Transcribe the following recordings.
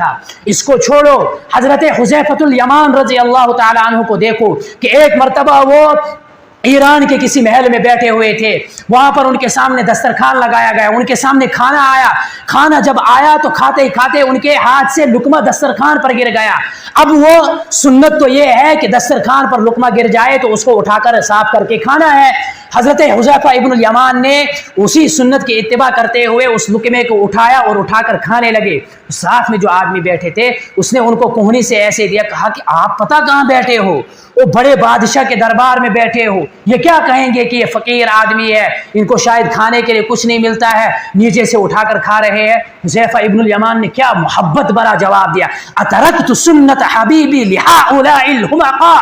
था। इसको छोड़ो, हजरत हुज़ैफतुल यमान रज़ी अल्लाह ताला अन्हु को देखो कि एक मरतबा वो ईरान के किसी महल में बैठे हुए थे, वहां पर उनके सामने दस्तरखान लगाया गया, उनके सामने खाना आया। खाना जब आया तो खाते ही खाते उनके हाथ से लुकमा दस्तरखान पर गिर गया। अब वो सुन्नत तो ये है कि दस्तरखान पर लुकमा गिर जाए तो उसको उठाकर साफ करके खाना है। हजरत हुज़ैफा इब्नुल यमान ने उसी सुन्नत की इत्तिबा करते हुए उस लुकमे को उठाया और उठाकर खाने लगे। साथ में जो आदमी बैठे थे उसने उनको कोहनी से ऐसे दिया, कहा कि आप पता कहाँ बैठे हो, वो बड़े बादशाह के दरबार में बैठे हो, ये क्या कहेंगे कि ये फकीर आदमी है, इनको शायद खाने के लिए कुछ नहीं मिलता है, नीचे से उठाकर खा रहे हैं। हुज़ैफा इब्नुल यमान ने क्या मोहब्बत भरा जवाब दिया, अतरकतु सुन्नत हबीबी लिहाउलाइल हुमका,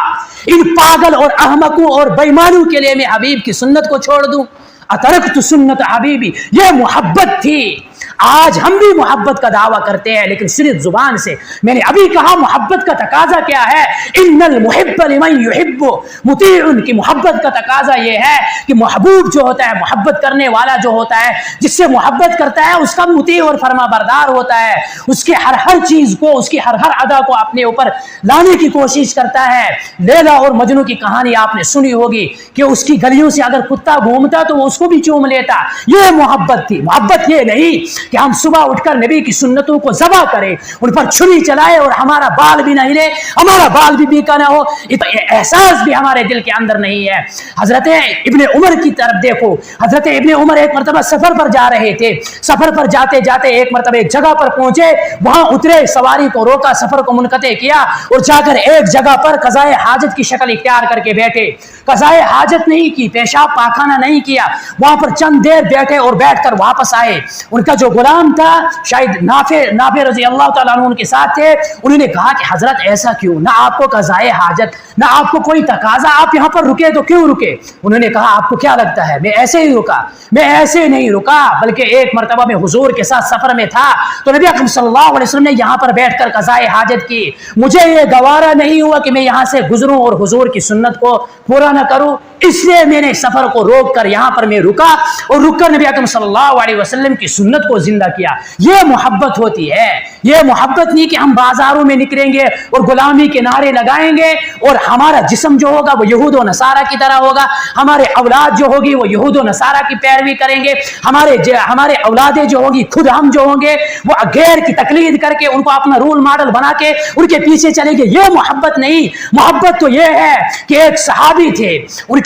इन पागल और अहमकों और बेईमानों के लिए मैं हबीब की सुन्नत को छोड़ दूं। अतरकतु सुन्नत हबीबी, ये मोहब्बत थी। आज हम भी मोहब्बत का दावा करते हैं लेकिन सिर्फ जुबान से। मैंने अभी कहा मोहब्बत का तकाजा क्या है, इन्नल मुहिब्ब लिमन युहिब्बु मुतीउन, की मोहब्बत का तकाजा ये है कि महबूब जो होता है, मोहब्बत करने वाला जो होता है, जिससे मोहब्बत करता है उसका मुती और फरमाबरदार होता है, उसके हर हर चीज को, उसकी हर हर अदा को अपने ऊपर लाने की कोशिश करता है। लैला और मजनू की कहानी आपने सुनी होगी कि उसकी गलियों से अगर कुत्ता घूमता तो वो उसको भी चूम लेता। ये मोहब्बत थी। मोहब्बत ये नहीं कि हम सुबह उठकर नबी की सुन्नतों को ज़बा करें, उन पर छुरी चलाए और हमारा बाल भी नहीं ले, हमारा बाल भी बीका ना हो, एहसास भी हमारे दिल के अंदर नहीं है। हजरत इब्ने उमर की तरफ देखो, हजरत इब्ने उमर एक मरतबा सफर पर जा रहे थे। सफर पर जाते जाते एक मरतबा एक जगह पर पहुंचे, वहां उतरे, सवारी को रोका, सफर को मुनक़ते किया और जाकर एक जगह पर कज़ाए हाजत की शक्ल इख्तियार करके बैठे। कज़ाए हाजत नहीं की, पेशाब पाखाना नहीं किया, वहां पर चंद देर बैठे और बैठकर वापस आए। उनका जो गुलाम था, शायद नाफे रज़ी अल्लाह ताला अन्हु उनके साथ थे, उन्होंने कहा कि हजरत ऐसा क्यों, ना आपको कज़ाए हाजत, ना आपको कोई तकाजा, आप यहाँ पर रुके तो क्यों रुके? उन्होंने कहा आपको क्या लगता है मैं ऐसे ही रुका? मैं ऐसे नहीं रुका, बल्कि एक मरतबा में हुजूर के साथ सफर में था तो नबी अकरम सल्लल्लाहु अलैहि वसल्लम ने यहाँ पर बैठकर कज़ाए हाजत की। मुझे ये गवारा नहीं हुआ कि मैं यहाँ से गुजरूं और हुजूर की सुन्नत को पूरा न करूं, इसलिए मैंने सफर को रोक कर यहाँ पर मैं रुका और रुककर नबी अकरम सल्लल्लाहु अलैहि वसल्लम की सुन्नत को जिंदा किया। ये मोहब्बत होती है। ये मोहब्बत नहीं कि हम बाजारों में निकलेंगे और गुलामी के नारे लगाएंगे और हमारा जिस्म जो होगा वो यहूद व नसारा की तरह होगा, हमारे औलाद जो होगी वो यहूद व नसारा की पैरवी करेंगे, हमारे औलादें जो होगी, खुद हम जो होंगे वो गैर की तकलीद करके उनको अपना रोल मॉडल बना के उनके पीछे चलेंगे। ये मोहब्बत नहीं। मोहब्बत तो ये है कि एक सहाबी थे,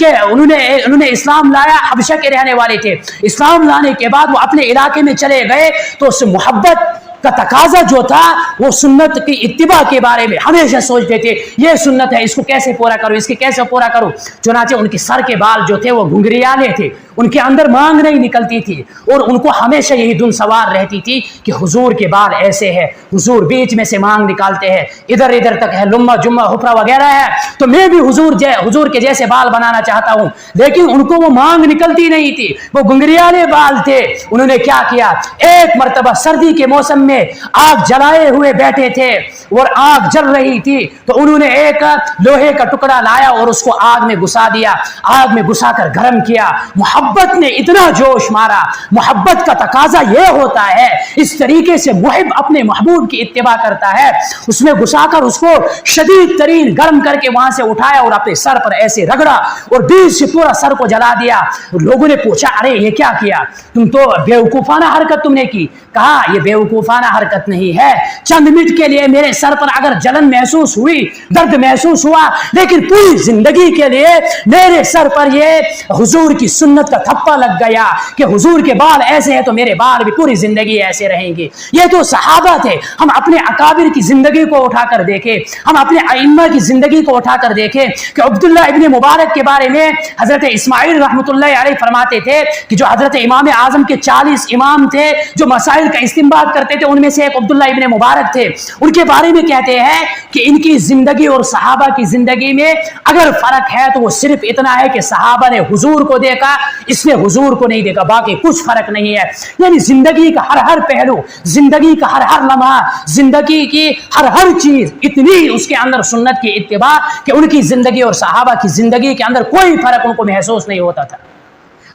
उन्होंने इस्लाम लाया, हबशा के रहने वाले थे। इस्लाम लाने के बाद वो अपने इलाके में चले गए तो उस मोहब्बत का तकाजा जो था वो सुन्नत की इत्तिबा के बारे में हमेशा सोचते थे, ये सुन्नत है, इसको कैसे पूरा करूं, इसके कैसे पूरा करूं। चुनाचे उनके सर के बाल जो थे वो घुंघरियाले थे, उनके अंदर मांग नहीं निकलती थी और उनको हमेशा यही धुन सवार रहती थी कि हुजूर के बाल ऐसे है, हुजूर बीच में से मांग निकालते हैं, इधर इधर तक है, लुम्मा जुम्मा हुफरा वगैरह है, तो मैं भी हुजूर के जैसे बाल बनाना चाहता हूं। लेकिन उनको वो मांग निकलती नहीं थी, वो घुंघरियाले बाल थे। उन्होंने क्या किया, एक मरतबा सर्दी के मौसम में आग जलाए हुए बैठे थे और आग जल रही थी तो उन्होंने एक लोहे का टुकड़ा लाया और उसको आग में घुसा दिया, आग में घुसाकर गर्म किया। मोहब्बत ने इतना जोश मारा। मोहब्बत का तकाजा यह होता है, इस तरीके से मुहिब अपने महबूब की इत्तिबा करता है, उसमें घुसाकर उसको शदीद तरीन गर्म करके वहां से उठाया और अपने सर पर ऐसे रगड़ा और बीच से पूरा सर को जला दिया। लोगों ने पूछा अरे ये क्या किया, तुम तो बेवकूफाना हरकत तुमने की। कहा यह बेवकूफाना हरकत नहीं है, चंद मिनट के लिए मेरे सर पर अगर जलन महसूस हुई, दर्द महसूस हुआ, लेकिन पूरी जिंदगी के लिए मेरे सर पर ये हुजूर की सुन्नत का थप्पा लग गया कि हुजूर के बाल ऐसे हैं तो मेरे बाल भी पूरी जिंदगी ऐसे रहेंगे। ये तो सहाबा थे। हम अपने अकाबिर की जिंदगी को उठाकर देखें, हम अपने अइम्मा की जिंदगी को उठाकर देखें कि अब्दुल्लाह इब्ने मुबारक के बारे में हजरत इस्माइल रहमतुल्लाह अलैह फरमाते थे कि जो हजरत इमाम आजम के 40 इमाम थे जो मसाइल का इस्तिंबात करते थे, उनमें से एक अब्दुल्लाह इब्ने मुबारक थे। उनके बारे में कहते हैं कि इनकी जिंदगी और सहाबा की जिंदगी में अगर फर्क है तो वो सिर्फ इतना है कि सहाबा ने हुजूर को देखा, इसने हुजूर को नहीं देखा, बाकी कुछ फर्क नहीं है। यानी जिंदगी का हर हर पहलू, जिंदगी का हर हर लम्हा, जिंदगी की हर हर चीज इतनी उसके अंदर सुन्नत की इत्तिबा कि उनकी जिंदगी और सहाबा की जिंदगी के अंदर कोई फर्क उनको महसूस नहीं होता था।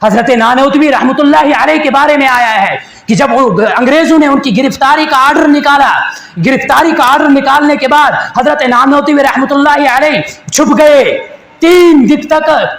حضرت नानौतवी रहमतुल्लाहि अलैह के बारे में आया है कि जब अंग्रेजों ने उनकी गिरफ्तारी का आर्डर निकाला, गिरफ्तारी का आर्डर निकालने के बाद हजरत नानौतवी रहमतुल्लाहि अलैह छुप गए, 3 दिन तक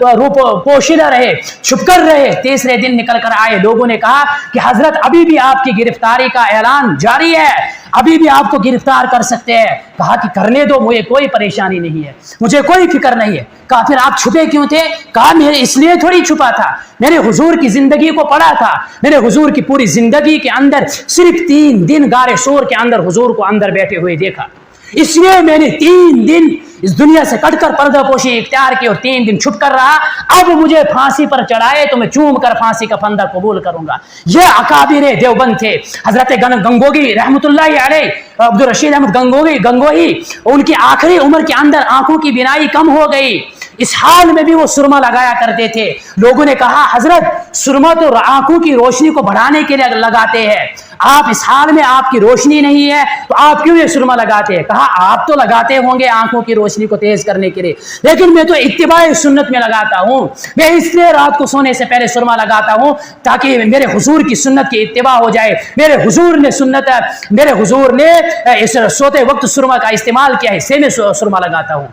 पोशीदा रहे, छुपकर रहे। तीसरे दिन निकल कर आए, लोगों ने कहा कि हजरत अभी भी आपकी गिरफ्तारी का ऐलान जारी है, अभी भी आपको गिरफ्तार कर सकते हैं। कहा कि करने दो, मुझे कोई परेशानी नहीं है, मुझे कोई फिक्र नहीं है। कहा फिर आप छुपे क्यों थे? कहा मेरे इसलिए थोड़ी छुपा था, मैंने हुजूर की जिंदगी को पढ़ा था, मैंने हुजूर की पूरी जिंदगी के अंदर सिर्फ 3 दिन गारे शोर के अंदर हुजूर को अंदर बैठे हुए देखा, इसलिए मैंने 3 दिन इस दुनिया से कटकर पर्दा पोशी इख्तियार की और 3 दिन छुप कर रहा। अब मुझे फांसी पर चढ़ाए तो मैं चूम कर फांसी का फंदा कबूल करूंगा। ये अकाबिर देवबंद थे। हजरत गंगोही रहमतुल्लाहि अलैह, अब्दुल रशीद अहमद गंगोही, उनकी आखिरी उम्र के अंदर आंखों की बिनाई कम हो गई। इस हाल में भी वो सुरमा लगाया करते थे। लोगों ने कहा हजरत सुरमा तो आंखों की रोशनी को बढ़ाने के लिए लगाते हैं, आप इस हाल में आपकी रोशनी नहीं है तो आप क्यों ये सुरमा लगाते हैं? कहा आप तो लगाते होंगे आंखों की रोशनी को तेज करने के लिए, लेकिन मैं तो इत्तिबाए सुन्नत में लगाता हूं। मैं इसलिए रात को सोने से पहले सुरमा लगाता हूं ताकि मेरे हुजूर की सुन्नत की इत्तिबा हो जाए। मेरे हुजूर ने इस सोते वक्त सुरमा का इस्तेमाल किया है, इससे मैं सुरमा लगाता हूं।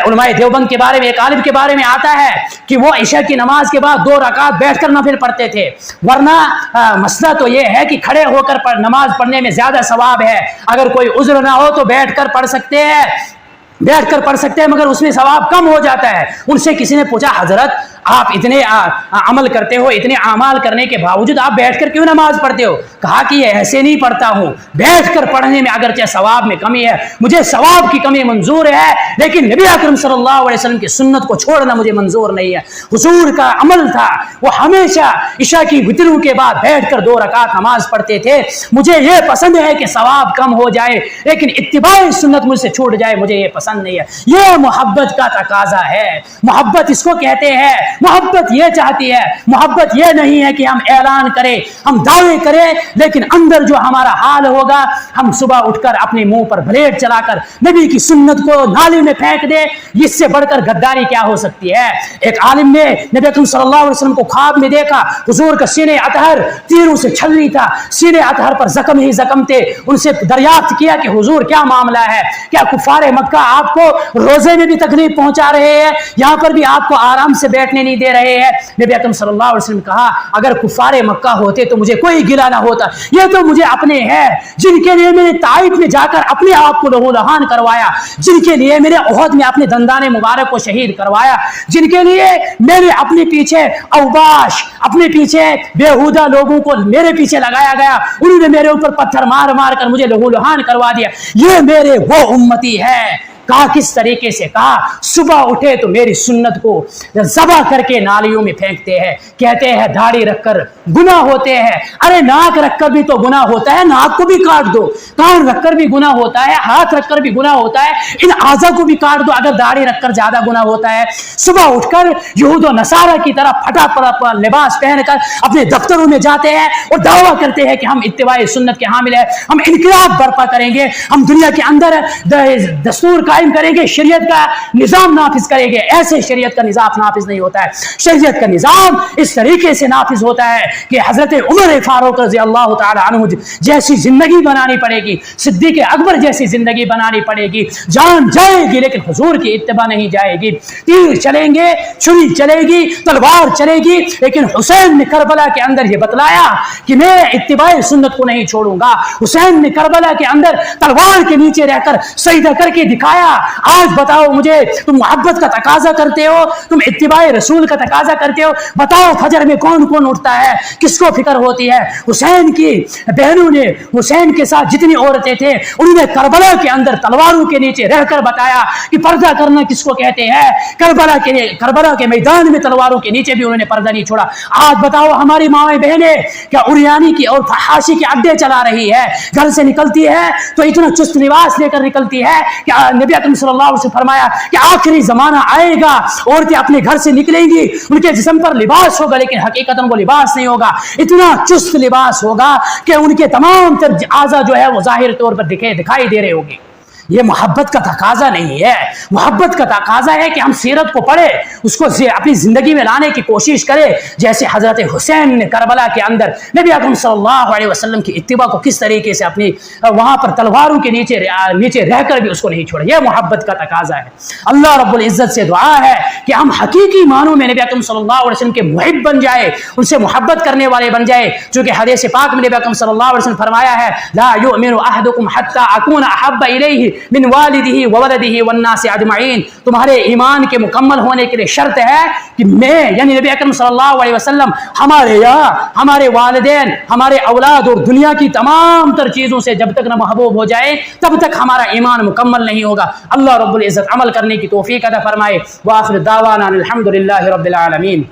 उलमाए देवबंद के बारे में, एक आलिम के बारे में आता है कि वो इशा की नमाज के बाद 2 रकात बैठकर नफिल पढ़ते थे, वरना मसला तो ये है कि खड़े होकर नमाज पढ़ने में ज्यादा सवाब है। अगर कोई उज्र ना हो तो बैठकर पढ़ सकते हैं, मगर उसमें सवाब कम हो जाता है। उनसे किसी ने पूछा हजरत आप इतने अमल करते हो, इतने अमाल करने के बावजूद आप बैठकर क्यों नमाज पढ़ते हो? कहा कि ये ऐसे नहीं पढ़ता हूं, बैठकर पढ़ने में अगरचे सवाब में कमी है, मुझे सवाब की कमी मंजूर है, लेकिन नबी अकरम सल्लल्लाहु अलैहि वसल्लम की सुन्नत को छोड़ना मुझे मंजूर नहीं है। हुजूर का अमल था, वो हमेशा इशा की वितरों के बाद बैठकर 2 रकात नमाज पढ़ते थे। मुझे ये पसंद है कि सवाब कम हो जाए, लेकिन इत्तिबाए सुन्नत मुझसे छूट जाए, मुझे ये पसंद नहीं है। ये मोहब्बत का तकाजा है, मोहब्बत इसको कहते हैं। मोहब्बत ये चाहती है, मोहब्बत ये नहीं है कि हम ऐलान करें, हम दावे करें, लेकिन अंदर जो हमारा हाल होगा, हम सुबह उठकर अपने मुंह पर ब्लेड चलाकर नबी की सुन्नत को नाली में फेंक दे, इससे बढ़कर गद्दारी क्या हो सकती है? एक आलिम ने नबी अकरम सल्लल्लाहु अलैहि वसल्लम को ख्वाब में देखा, हुजूर का सीने अतहर तीरों से छल रही था, सीने अतहर पर जख्म ही जख्म थे। उनसे दरियाफ्त किया कि हुजूर क्या मामला है, क्या कुफारे मक्का आपको रोजे में भी तकलीफ पहुंचा रहे हैं, यहां पर भी आपको आराम से बैठने नहीं दे रहे हैं? नबी अकरम सल्लल्लाहु अलैहि वसल्लम कहा अगर कुफारे मक्का होते तो मुझे कोई गिला ना होता, ये तो मुझे अपने हैं जिनके लिए मैंने ताइफ में जाकर अपने आप को लहूलुहान करवाया, जिनके लिए मैंने उहद में अपने दंदाने मुबारक को शहीद करवाया, जिनके लिए मैंने अपने पीछे अवबाश, अपने पीछे बेहुदा लोगों को मेरे पीछे लगाया गया, उन्होंने मेरे ऊपर पत्थर मार मार कर मुझे लहूलुहान करवा दिया, ये मेरे वो उम्मती है। कहा किस तरीके से? कहा सुबह उठे तो मेरी सुन्नत को ज़बा करके नालियों में फेंकते हैं, कहते हैं दाढ़ी रखकर गुनाह होते हैं। अरे नाक रखकर भी तो गुनाह होता है, नाक को भी काट दो, कान रखकर भी गुनाह होता है, हाथ रखकर भी गुनाह होता है, इन आज़ा को भी काट दो अगर दाढ़ी रखकर ज्यादा गुनाह होता है। सुबह उठकर यहूद व नसारा की तरह फटा पड़ा लिबास पहनकर अपने दफ्तरों में जाते हैं और दावा करते हैं कि हम इत्तिबाए सुन्नत के हामिल हैं, हम इनकलाब बर्पा करेंगे, हम दुनिया के अंदर दस्तूर कायम करेंगे, शरीयत का निजाम नाफिज करेंगे। ऐसे शरीयत का निजाम नाफिज नहीं होता है। शरीयत का निजाम इस तरीके से नाफिज होता है कि हजरत उमर फारूक रज़ी अल्लाह तआला अन्हु जैसी जिंदगी बनानी पड़ेगी, सिद्दीक़ अकबर जैसी जिंदगी बनानी पड़ेगी। जान जाएगी लेकिन हुजूर की इत्तिबा नहीं जाएगी। तीर चलेंगे, छुरी चलेगी, तलवार चलेगी, लेकिन हुसैन ने करबला के अंदर यह बतलाया कि मैं इत्तिबाए सुन्नत को नहीं छोड़ूंगा। हुसैन ने करबला के अंदर तलवार के नीचे रहकर सजदा करके दिखाया। आज बताओ मुझे, तुम मोहब्बत का तकाजा करते हो, तुम इत्तिबाए रसूल का तकाजा करते हो, बताओ फजर में कौन कौन उठता है, किसको फिक्र होती है? हुसैन की बहनों ने, हुसैन के साथ जितनी औरतें थे, उन्होंने करबला के अंदर तलवारों के नीचे रहकर बताया कि पर्दा करना किसको कहते हैं। करबला के मैदान में तलवारों के नीचे भी उन्होंने पर्दा नहीं छोड़ा। आज बताओ हमारी माएं बहनें क्या उरियानी की और फहाशी के अड्डे चला रही है? घर से निकलती है तो इतना चुस्त लिबास लेकर निकलती है कि नबी अकरम सल्लल्लाहु अलैहि वसल्लम फरमाया कि आखिरी जमाना आएगा, औरतें अपने घर से निकलेंगी, उनके जिस्म पर लिबास होगा लेकिन हकीकतन वो लिबास नहीं होगा, इतना चुस्त लिबास होगा कि उनके तमाम आज़ा जो है वो जाहिर तौर पर दिखाई दे रहे होंगे। یہ محبت کا تقاضا نہیں ہے. محبت کا تقاضا ہے کہ ہم سیرت کو پڑھیں, اس کو اپنی زندگی میں لانے کی کوشش کریں, جیسے حضرت حسین نے کربلا کے اندر نبی اکرم صلی اللہ علیہ وسلم کی اتباع کو کس طریقے سے اپنی وہاں پر تلواروں کے نیچے رہ کر بھی اس کو نہیں چھوڑا. یہ محبت کا تقاضا ہے. اللہ رب العزت سے دعا ہے کہ ہم حقیقی معنوں میں نبی اکرم صلی اللہ علیہ وسلم کے محب بن جائے, ان سے محبت کرنے والے بن جائے, چونکہ حدیث پاک میں نبی اکرم صلی اللہ علیہ وسلم فرمایا ہے لا یؤمن احدکم حتی اکون احب الیہ من والدہ وولدہ والناس اجمعین. تمہارے ایمان کے مکمل ہونے کے لیے شرط ہے کہ میں یعنی نبی اکرم صلی اللہ علیہ وسلم ہمارے والدین, ہمارے اولاد اور دنیا کی تمام تر چیزوں سے جب تک نہ محبوب ہو جائے تب تک ہمارا ایمان مکمل نہیں ہوگا. اللہ رب العزت عمل کرنے کی توفیق عطا فرمائے. وآخر دعوانا الحمد للہ رب العالمین.